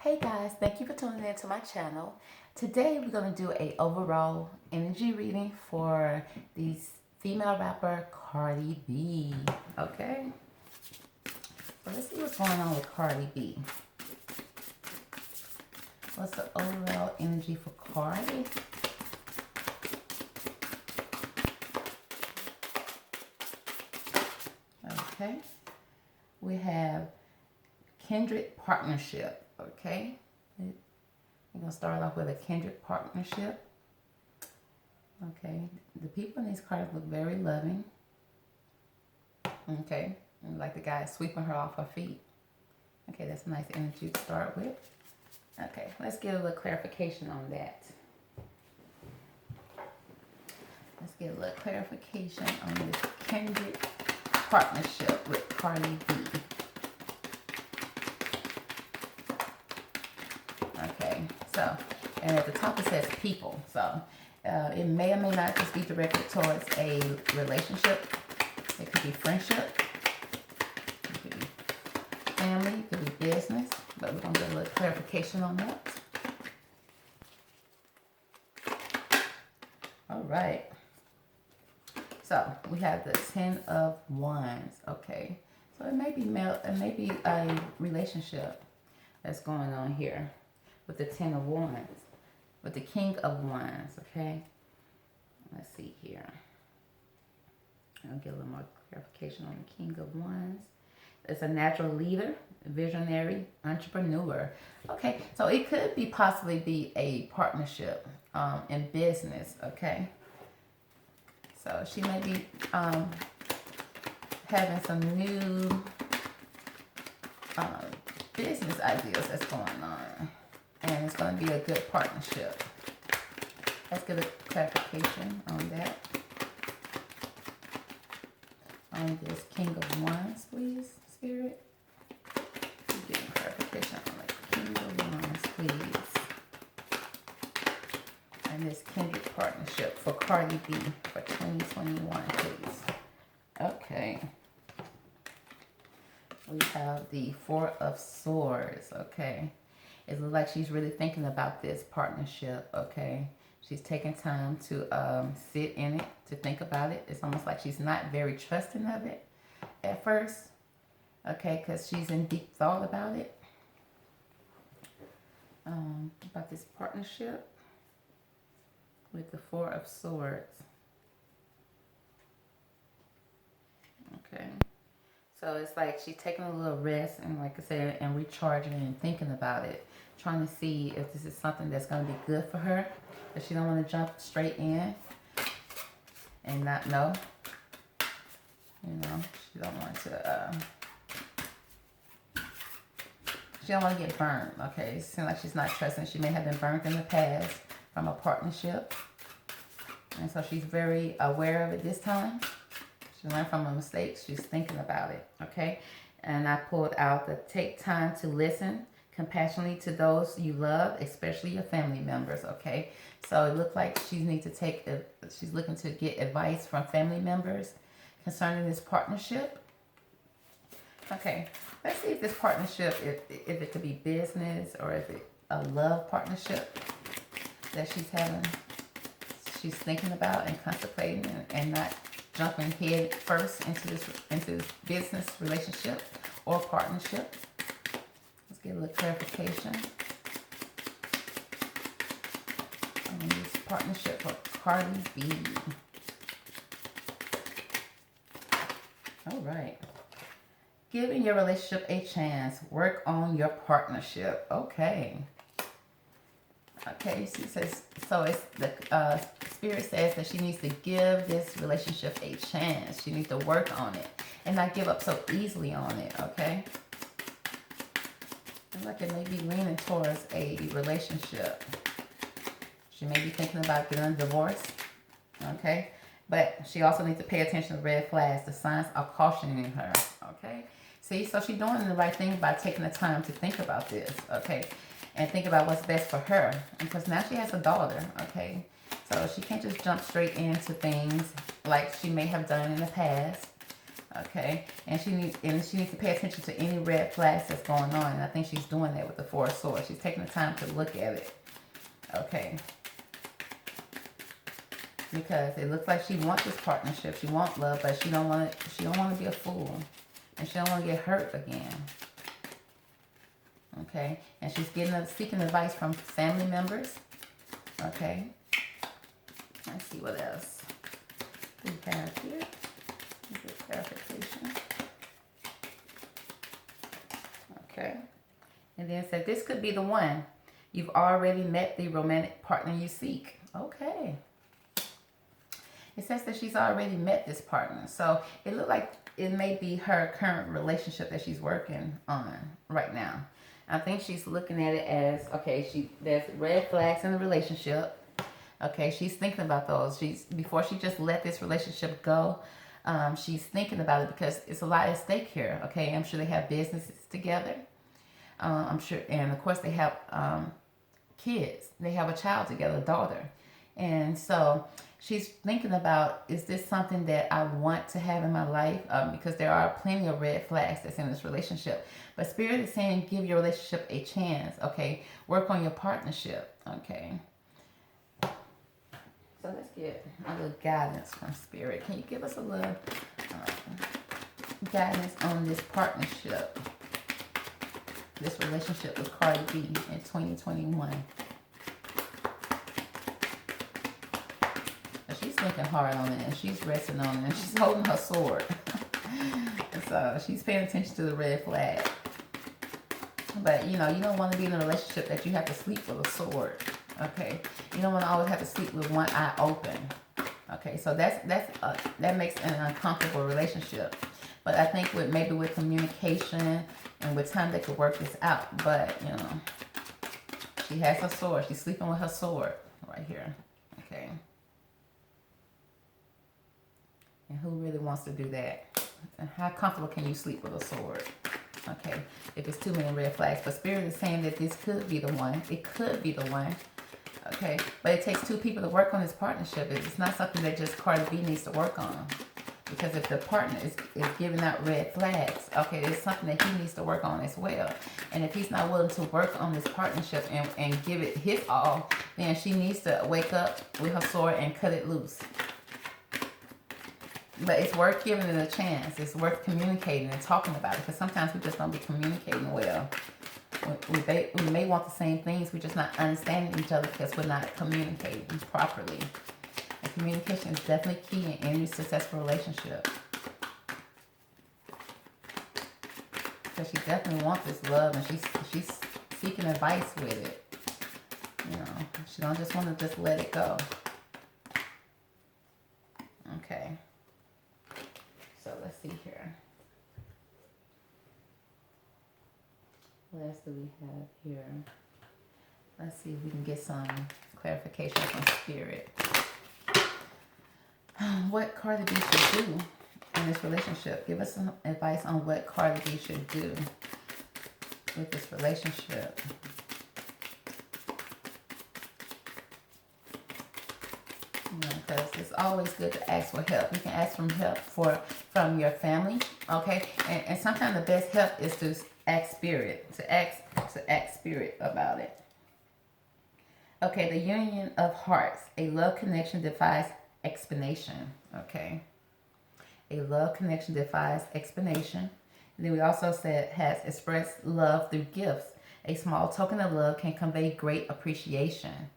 Hey guys, thank you for tuning in to my channel. Today we're going to do a overall energy reading for the female rapper Cardi B. Okay, so let's see what's going on with Cardi B. What's the overall energy for Cardi? Okay, we have kindred partnership. Okay, we're going to start off with a kindred partnership. Okay, the people in these cards look very loving. Okay, and like the guy sweeping her off her feet. Okay, that's a nice energy to start with. Okay, let's get a little clarification on that. Let's get a little clarification on this kindred partnership with Cardi B. Okay, so, and at the top it says people. So, it may or may not just be directed towards a relationship. It could be friendship. It could be family. It could be business. But we're going to get a little clarification on that. All right. So, we have the 10 of Wands. Okay. So, it may be it may be a relationship that's going on here with the 10 of Wands. With the King of Wands, okay? Let's see here. I'll get a little more clarification on the King of Wands. It's a natural leader, visionary, entrepreneur. Okay, so it could be possibly be a partnership in business, okay? So she may be having some new business ideas that's going on. And it's going to be a good partnership. Let's get a clarification on that. On this King of Wands, please, Spirit. Get a clarification on the King of Wands, please. And this kindred partnership for Cardi B for 2021, please. Okay. We have the Four of Swords, okay. It looks like she's really thinking about this partnership, okay? She's taking time to sit in it, to think about it. It's almost like she's not very trusting of it at first, okay? Because she's in deep thought about it, about this partnership with the Four of Swords. Okay. So it's like she's taking a little rest and, like I said, and recharging and thinking about it. Trying to see if this is something that's going to be good for her. But she don't want to jump straight in and not know. You know, she don't want to, she don't want to get burned, okay? It seems like she's not trusting. She may have been burned in the past from a partnership. And so she's very aware of it this time. She learned from her mistakes. She's thinking about it, okay? And I pulled out the take time to listen compassionately to those you love, especially your family members, okay? So it looks like she needs to take, she's looking to get advice from family members concerning this partnership. Okay, let's see if this partnership, if it could be business or if it's a love partnership that she's having, she's thinking about and contemplating and not jumping head first into this business relationship or partnership. Let's get a little clarification on this partnership for Cardi B. All right. Giving your relationship a chance. Work on your partnership. Okay. Okay, she says, so it's the Spirit says that she needs to give this relationship a chance. She needs to work on it and not give up so easily on it, okay? It's like it may be leaning towards a relationship. She may be thinking about getting a divorce, okay? But she also needs to pay attention to red flags. The signs are cautioning her, okay? See, so she's doing the right thing by taking the time to think about this, okay? And think about what's best for her. Because now she has a daughter, okay? So she can't just jump straight into things like she may have done in the past. Okay, and she needs to pay attention to any red flags that's going on. And I think she's doing that with the Four of Swords. She's taking the time to look at it. Okay. Because it looks like she wants this partnership. She wants love, but she don't want to be a fool. And she don't want to get hurt again. Okay. And she's seeking advice from family members. Okay. Let's see what else we have here. Is it clarification? Okay. And then it said this could be the one. You've already met the romantic partner you seek. Okay. It says that she's already met this partner. So it looked like it may be her current relationship that she's working on right now. I think she's looking at it as, okay, there's red flags in the relationship. Okay, she's thinking about those. Before she just let this relationship go, she's thinking about it because it's a lot at stake here. Okay, I'm sure they have businesses together. I'm sure, and of course they have kids. They have a child together, a daughter. And so she's thinking about, is this something that I want to have in my life? Because there are plenty of red flags that's in this relationship. But Spirit is saying give your relationship a chance, okay? Work on your partnership, okay? So let's get a little guidance from Spirit. Can you give us a little guidance on this partnership, this relationship with Cardi B in 2021? She's thinking hard on it, and she's resting on it, and she's holding her sword. So she's paying attention to the red flag. But, you don't want to be in a relationship that you have to sleep with a sword. Okay? You don't want to always have to sleep with one eye open. Okay? So that makes an uncomfortable relationship. But I think maybe with communication and with time they could work this out. But, she has her sword. She's sleeping with her sword right here. Okay? And who really wants to do that? And how comfortable can you sleep with a sword? Okay, if it's too many red flags. But Spirit is saying that this could be the one. It could be the one. Okay, but it takes two people to work on this partnership. It's not something that just Cardi B needs to work on. Because if the partner is giving out red flags, okay, it's something that he needs to work on as well. And if he's not willing to work on this partnership and give it his all, then she needs to wake up with her sword and cut it loose. But it's worth giving it a chance. It's worth communicating and talking about it. Because sometimes we just don't be communicating well. We may want the same things. We're just not understanding each other because we're not communicating properly. And communication is definitely key in any successful relationship. Because she definitely wants this love. And she's seeking advice with it. She don't just want to just let it go. Okay. So let's see here. What else do we have here? Let's see if we can get some clarification from Spirit. What Cardi B should do in this relationship. Give us some advice on what Cardi B should do with this relationship. Because it's always good to ask for help. You can ask for help from your family, okay? And sometimes the best help is to ask Spirit, to ask Spirit about it. Okay, the union of hearts. A love connection defies explanation, okay? A love connection defies explanation. And then we also said has expressed love through gifts. A small token of love can convey great appreciation.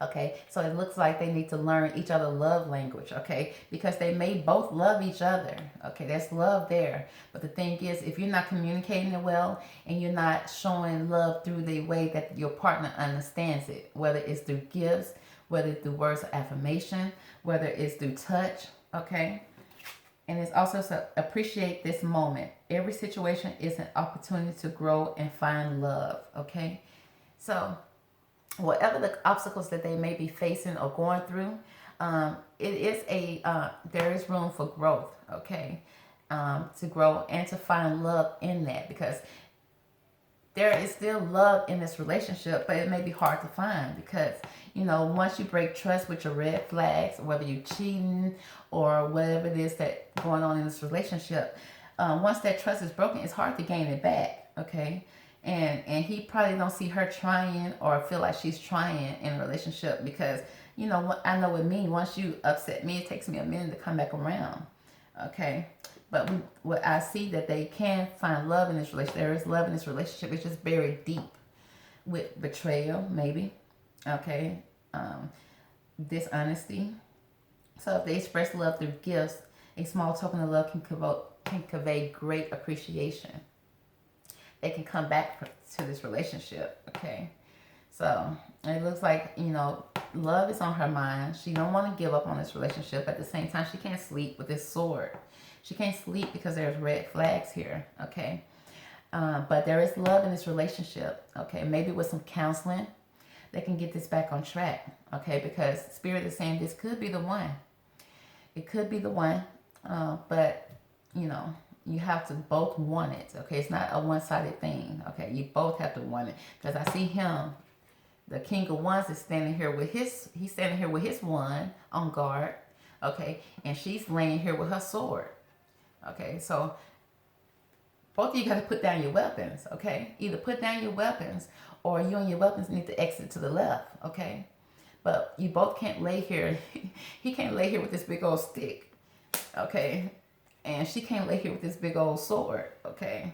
Okay, so it looks like they need to learn each other's love language, okay? Because they may both love each other, okay? There's love there. But the thing is, if you're not communicating it well and you're not showing love through the way that your partner understands it, whether it's through gifts, whether it's through words of affirmation, whether it's through touch, okay? And it's also to appreciate this moment. Every situation is an opportunity to grow and find love, okay? So whatever the obstacles that they may be facing or going through, there is room for growth, okay? To grow and to find love in that, because there is still love in this relationship, but it may be hard to find because, you know, once you break trust with your red flags, whether you're cheating or whatever it is that going on in this relationship, once that trust is broken, it's hard to gain it back, okay? And he probably don't see her trying or feel like she's trying in a relationship because, you know, I know with me, once you upset me, it takes me a minute to come back around, okay? But what I see that they can find love in this relationship. There is love in this relationship. It's just buried deep with betrayal, maybe, okay? Dishonesty. So if they express love through gifts, a small token of love can convey great appreciation. They can come back to this relationship, okay? So it looks like, you know, love is on her mind. She don't want to give up on this relationship. At the same time, she can't sleep with this sword. She can't sleep because there's red flags here, okay? But there is love in this relationship, okay? Maybe with some counseling, they can get this back on track, okay? Because Spirit is saying this could be the one. It could be the one, but, you know, you have to both want it, okay? It's not a one-sided thing, okay? You both have to want it. Because I see him, the King of Wands is standing here with he's standing here with his wand on guard, okay? And she's laying here with her sword, okay? So both of you got to put down your weapons, okay? Either put down your weapons or you and your weapons need to exit to the left, okay? But you both can't lay here. He can't lay here with this big old stick, okay? And she can't lay here with this big old sword, okay?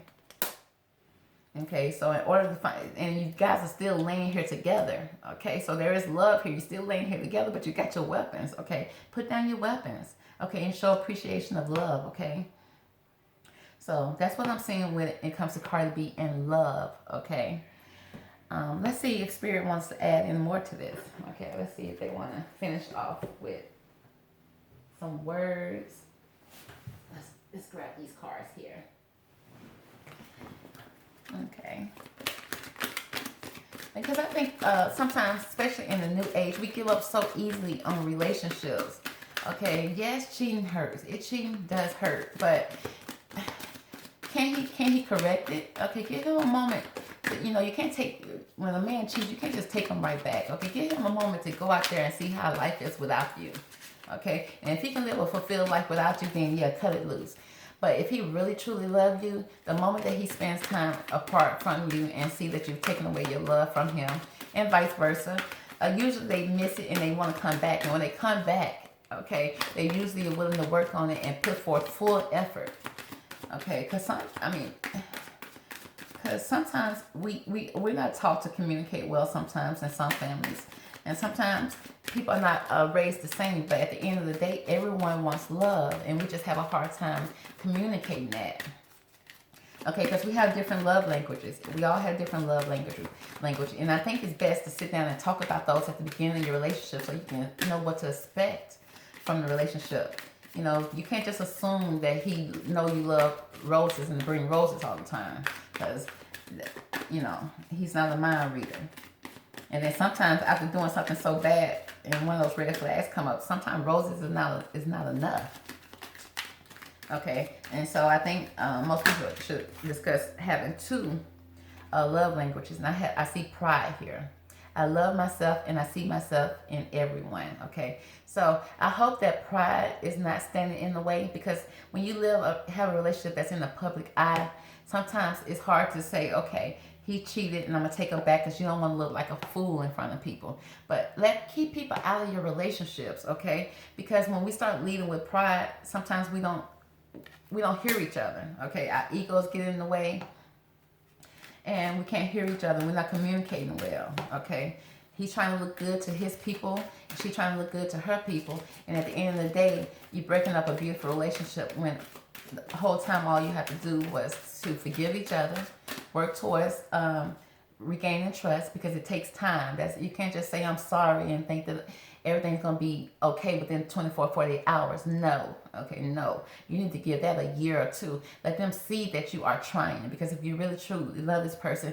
Okay, so in order to find, and you guys are still laying here together, okay? So there is love here. You're still laying here together, but you got your weapons, okay? Put down your weapons, okay? And show appreciation of love, okay? So that's what I'm seeing when it comes to Cardi B and love, okay? Let's see if Spirit wants to add in more to this. Okay, let's see if they want to finish off with some words. Let's grab these cards here. Okay. Because I think sometimes, especially in the new age, we give up so easily on relationships. Okay, yes, cheating hurts. Cheating does hurt, but can he correct it? Okay, give him a moment. You know, you can't take, when a man cheats, you can't just take him right back. Okay, give him a moment to go out there and see how life is without you. Okay, and if he can live a fulfilled life without you, then yeah, cut it loose. But if he really truly loves you, the moment that he spends time apart from you and see that you've taken away your love from him, and vice versa, usually they miss it and they want to come back. And when they come back, okay, they usually are willing to work on it and put forth full effort. Okay, because sometimes we're not taught to communicate well sometimes in some families. And sometimes people are not raised the same. But at the end of the day, everyone wants love. And we just have a hard time communicating that. Okay, because we have different love languages. We all have different love language. And I think it's best to sit down and talk about those at the beginning of your relationship so you can know what to expect from the relationship. You know, you can't just assume that he know you love roses and bring roses all the time. Because, you know, he's not a mind reader. And then sometimes after doing something so bad and one of those red flags come up, sometimes roses is not enough. Okay, and so I think most people should discuss having two love languages. And I see pride here. I love myself and I see myself in everyone, okay? So I hope that pride is not standing in the way, because when you have a relationship that's in the public eye, sometimes it's hard to say, okay, he cheated and I'm going to take him back, because you don't want to look like a fool in front of people. But keep people out of your relationships, okay? Because when we start leading with pride, sometimes we don't hear each other, okay? Our egos get in the way. And we can't hear each other. We're not communicating well, okay? He's trying to look good to his people. And she's trying to look good to her people. And at the end of the day, you're breaking up a beautiful relationship when the whole time all you have to do was to forgive each other, work towards regaining trust, because it takes time. You can't just say, I'm sorry, and think that everything's going to be okay within 24, 48 hours. No. Okay, no. You need to give that a year or two. Let them see that you are trying. Because if you really truly love this person,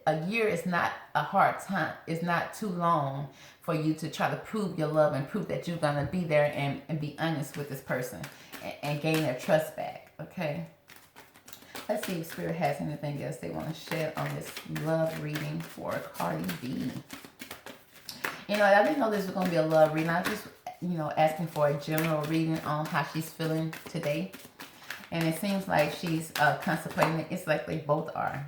a year is not a hard time. It's not too long for you to try to prove your love and prove that you're going to be there and be honest with this person and gain their trust back. Okay? Let's see if Spirit has anything else they want to shed on this love reading for Cardi B. You know, I didn't know this was going to be a love reading. I just, you know, asking for a general reading on how she's feeling today. And it seems like she's contemplating. It's like they both are.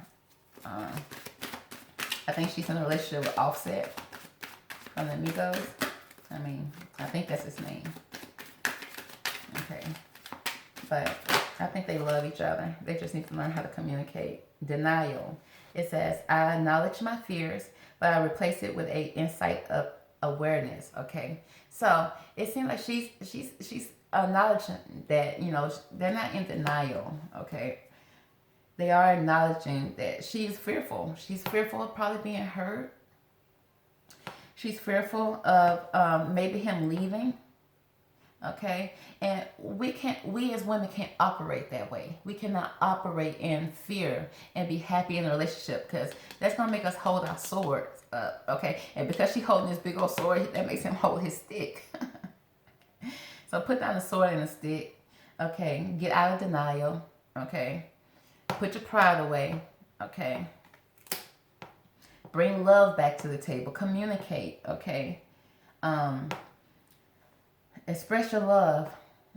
I think she's in a relationship with Offset from the Migos. I mean, I think that's his name. Okay. But I think they love each other. They just need to learn how to communicate. Denial. It says, I acknowledge my fears, but I replace it with a insight of awareness. Okay. So it seems like she's acknowledging that, you know, they're not in denial. Okay. They are acknowledging that she's fearful. She's fearful of probably being hurt. She's fearful of maybe him leaving. Okay. And we as women can't operate that way. We cannot operate in fear and be happy in a relationship, because that's going to make us hold our swords up. Okay. And because she's holding this big old sword, that makes him hold his stick. So put down the sword and the stick. Okay. Get out of denial. Okay. Put your pride away. Okay. Bring love back to the table. Communicate. Okay. Express your love.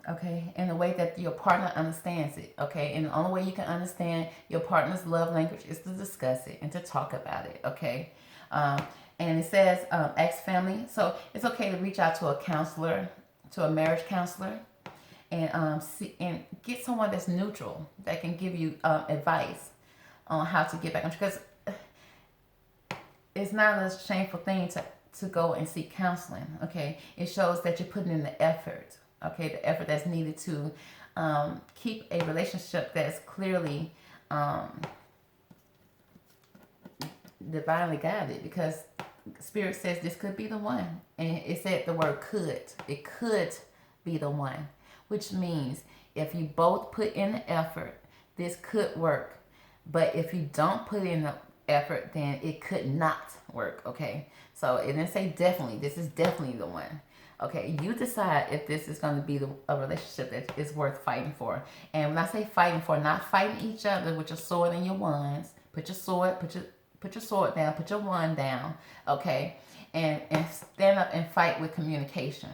Okay. In a way that your partner understands it. Okay. And the only way you can understand your partner's love language is to discuss it and to talk about it. Okay. And it says, ex family. So it's okay to reach out to a counselor, to a marriage counselor. And and get someone that's neutral, that can give you advice on how to get back on track. Because it's not a shameful thing to go and seek counseling. Okay, it shows that you're putting in the effort. Okay, the effort that's needed to keep a relationship that's clearly divinely guided. Because Spirit says this could be the one, and it said the word could. It could be the one. Which means if you both put in the effort, this could work. But if you don't put in the effort, then it could not work. Okay. So it didn't say definitely. This is definitely the one. Okay. You decide if this is going to be a relationship that is worth fighting for. And when I say fighting for, not fighting each other with your sword and your wands. Put your sword down. Put your wand down. Okay. And stand up and fight with communication.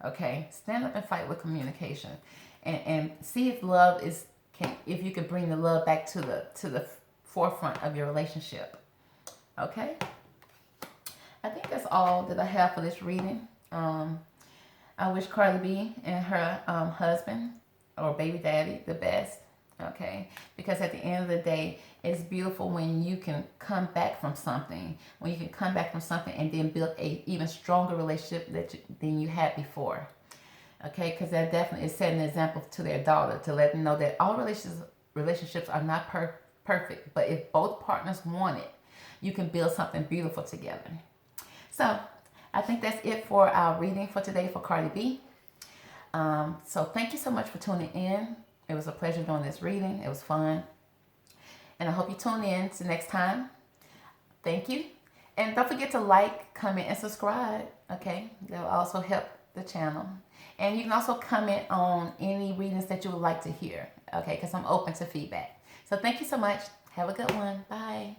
Okay, stand up and fight with communication, and see if love if you can bring the love back to the forefront of your relationship. Okay, I think that's all that I have for this reading. I wish Cardi B and her husband or baby daddy the best. Okay, because at the end of the day, it's beautiful when you can come back from something, and then build a even stronger relationship than you had before. Okay, because that definitely is setting an example to their daughter, to let them know that all relationships are not perfect, but if both partners want it, you can build something beautiful together. So I think that's it for our reading for today for Cardi B. So thank you so much for tuning in. It was a pleasure doing this reading. It was fun. And I hope you tune in to next time. Thank you. And don't forget to like, comment, and subscribe. Okay? That will also help the channel. And you can also comment on any readings that you would like to hear. Okay? Because I'm open to feedback. So thank you so much. Have a good one. Bye.